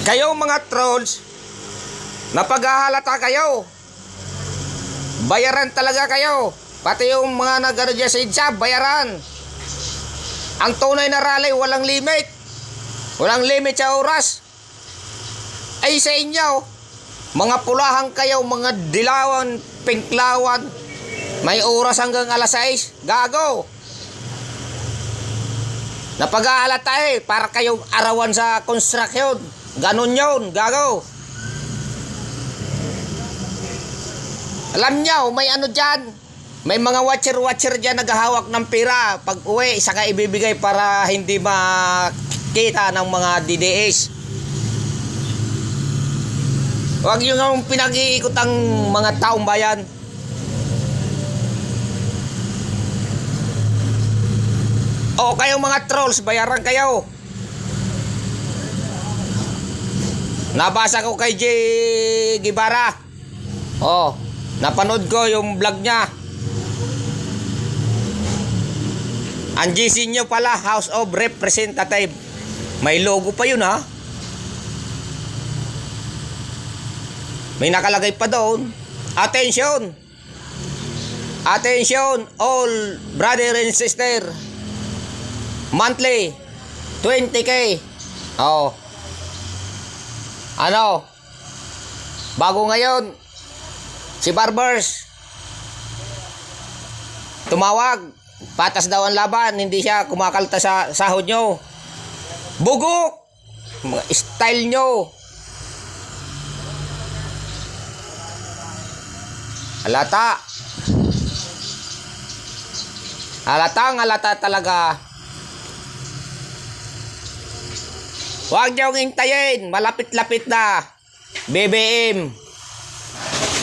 Kayo mga trolls, napaghahalata kayo. Bayaran talaga kayo. Pati yung mga nag-ano dyan sa hijab, bayaran. Ang tunay na rally, walang limit. Walang limit sa oras. Ay sa inyo, mga pulahan kayo, mga dilawan, pinklawan. May oras hanggang alas 6. Gago. Napag-aalata para kayong arawan sa construction. Ganon yun, gago. Alam nyo, may ano dyan. May mga watcher dyan naghahawak ng pera. Pag uwi, saka ibibigay para hindi makita ng mga DDS. Huwag nyo nga pinag-iikot ang mga taong bayan. O kayong mga trolls, bayaran kayo. Nabasa ko kay J. Guevara. Napanood ko yung vlog niya. Ang GC nyo pala, House of Representative. May logo pa yun, ha? May nakalagay pa doon. Attention! Attention, all brother and sister. Monthly 20K. Ano? Bago ngayon, si Barbers tumawag. Patas daw ang laban, hindi siya kumakalta sa sahod nyo. Bugok! Style nyo. Halata. Halata talaga. Huwag niyong hintayin. Malapit-lapit na. BBM.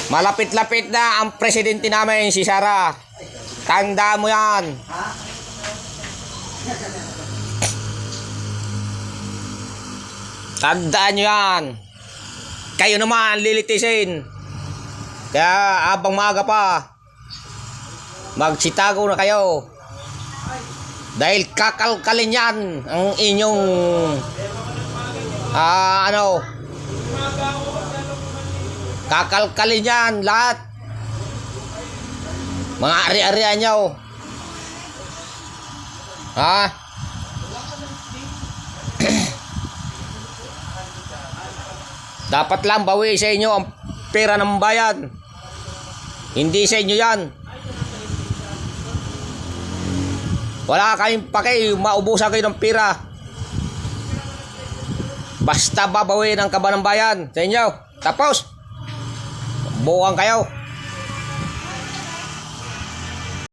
Malapit-lapit na ang presidente namin, si Sara. Tandaan mo yan. Tandaan nyo yan. Kayo naman lilitisin. Kaya abang maaga pa, magsitago na kayo. Dahil kakalkalin yan ang inyong kakalkalin yan lahat. Mga ari-arian nyo. Dapat lang bawi sa inyo ang pera ng bayan. Hindi sa inyo yan. Wala kayong pake, maubusan kayo ng pera. Basta babawi ng kaban ng bayan sa inyo. Tapos buwang kayo.